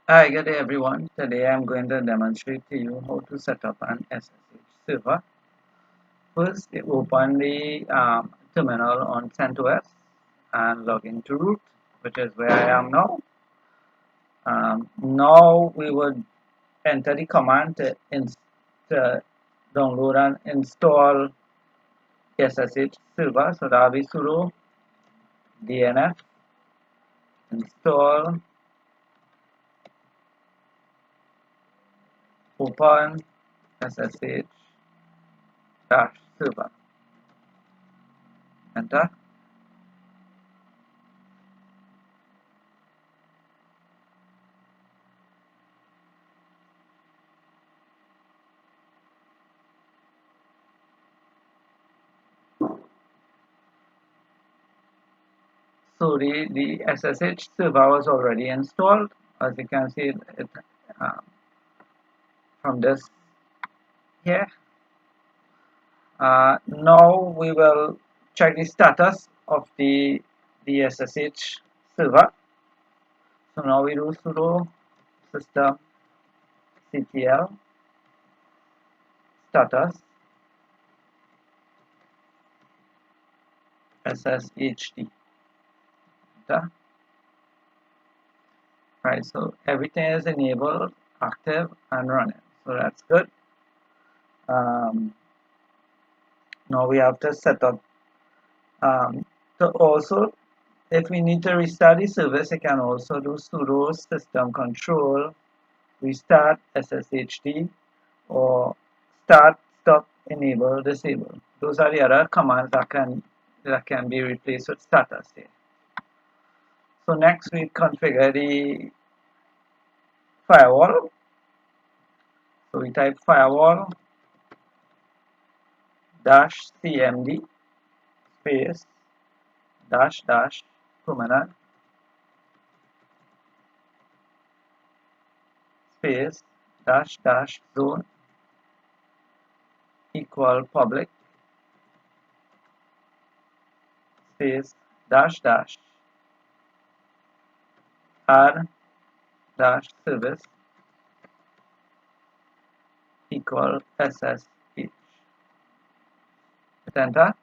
Hi, good day everyone. Today I'm going to demonstrate to you how to set up an SSH server. First, you open the terminal on CentOS and log into root, which is where I am now. Now we would enter the command to download and install SSH server. So that will be sudo dnf install open SSH dash server. Enter. So the SSH server was already installed. As you can see uh, from this here. Now we will check the status of the SSH server. So now we do sudo system ctl status sshd. Enter. Right, so everything is enabled, active, and running. So that's good. Um, Now we have to set up. So also, if we need to restart the service, you can also do sudo system control restart sshd or start, stop, enable, disable. Those are the other commands that can be replaced with status here. So next we configure the firewall. So we type firewall dash cmd space dash dash permanent space dash dash zone equal public space dash dash r dash service equal ssh. Hit enter.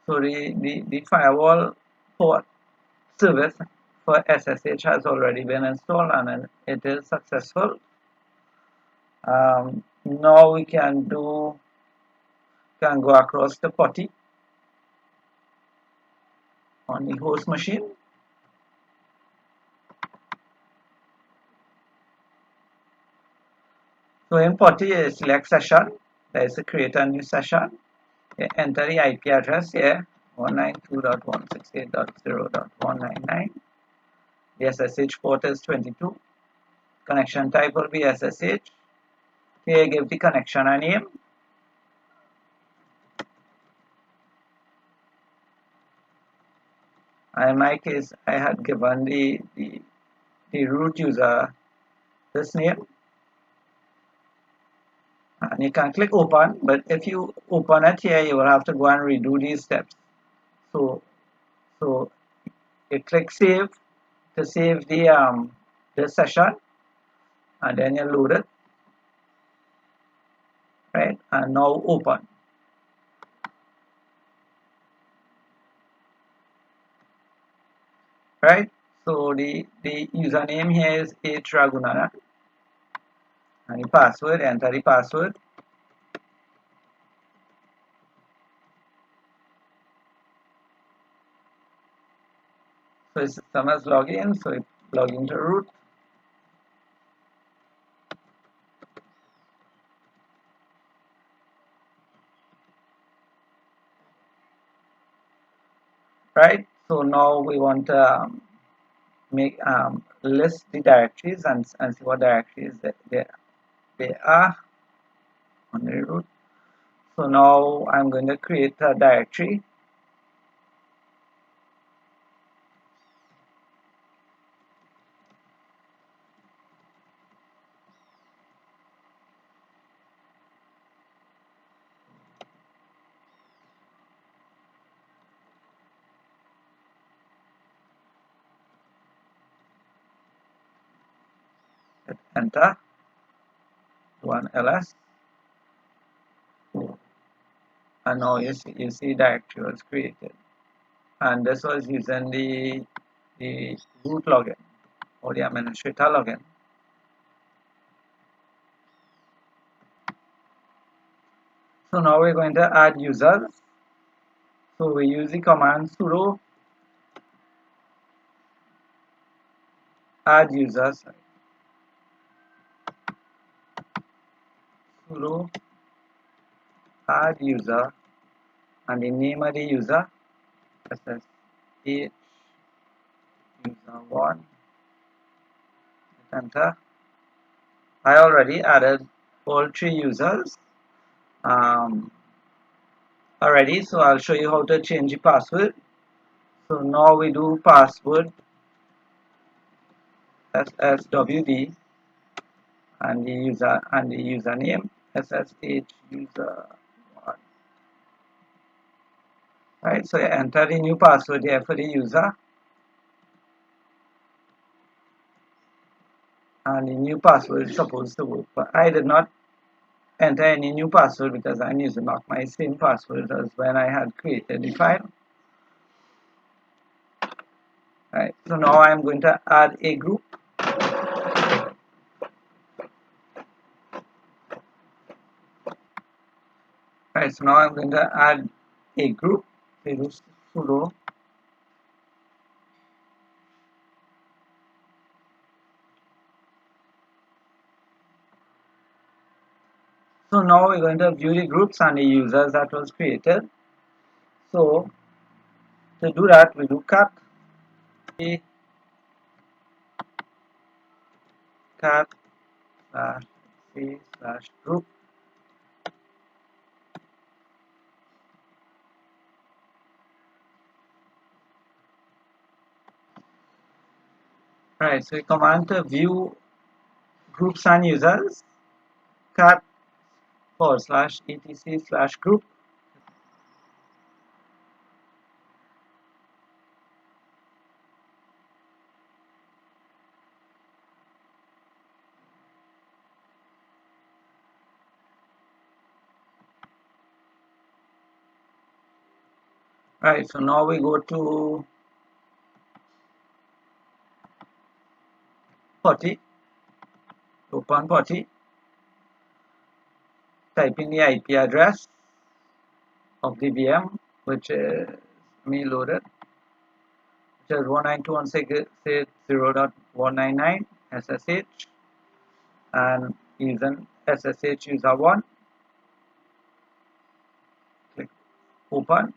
So the firewall port service for SSH has already been installed and it is successful. Now we can go across the PuTTY on the host machine. So in PuTTY, you select session. There is a create a new session. You enter the IP address here 192.168.0.199. The SSH port is 22. Connection type will be SSH. Here give the connection a name. In my case, I had given the root user this name. And you can click open, but if you open it here, you will have to go and redo these steps. So you click save to save the session, and then you load it, right? And now open. Right? So the username here is H Raghunathan, and the password, enter the password. So the system has login, so it log into root. Right? So now we want to make list the directories and see what directories they are on the root. So now I'm going to create a directory. Hit enter. 1ls, and now you see directory was created, and this was using the root login or the administrator login. So now we're going to add users. So we use the command sudo add users, sudo add user, and the name of the user, SSH user1. Enter. I already added all 3 users already, so I'll show you how to change the password. So now we do password sswd and the username SSH user1. Right, so I enter the new password here for the user, and the new password is supposed to work, but I did not enter any new password because I'm using my same password as when I had created the file. Right, so now I'm going to add a group. Right, so now I'm going to add a group. Sudo so now we're going to view the groups and the users that was created. So to do that, we do cat /c/group. Right, so we command to view groups and users, cat /etc/group. Right, so now we go to PuTTY, open PuTTY, type in the IP address of the VM, which is me loaded, which is 192.168.0.199 SSH, and using SSH user1. Click open.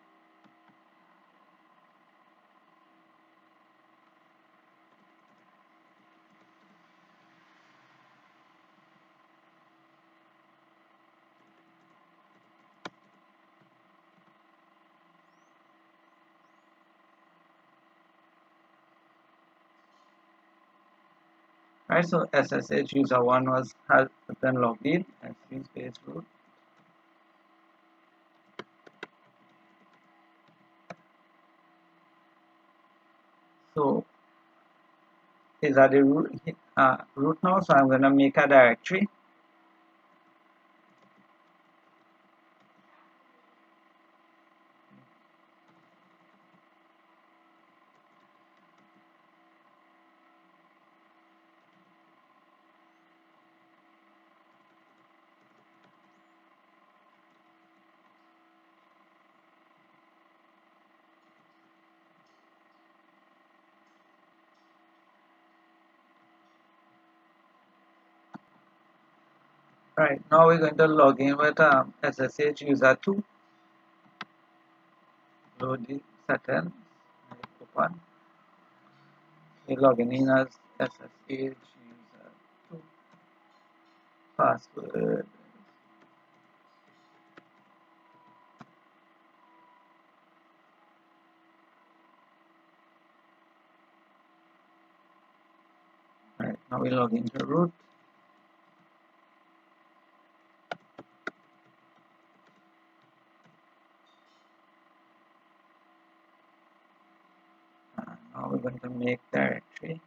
Right, so SSH user1 has been logged in. SU space root. So is that the root now? So I'm going to make a directory. Right, now we're going to log in with SSH user2. Load the settings. Open. We're logging in as SSH user2. Password. Right, now we log into root. Now we're going to make directory.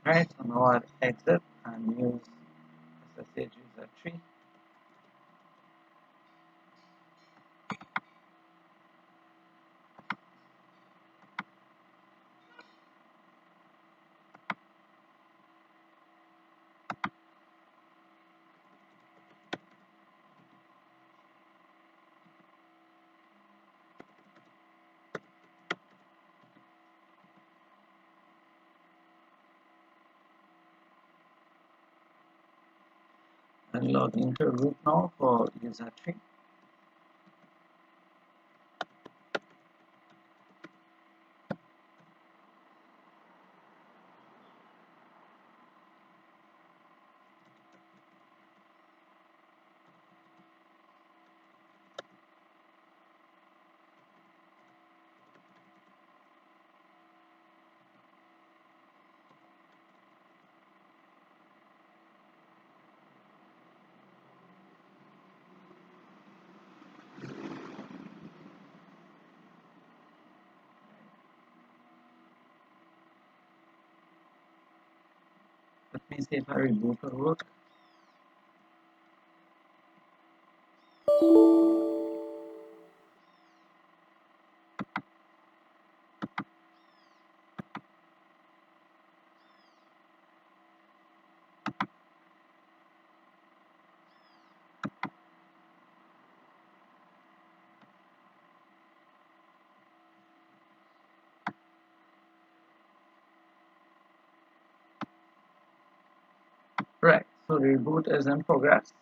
Right, so now I'll exit and use SSH user tree and log into root now for user tree. Let me see if I reboot will work. Right, so reboot is in progress.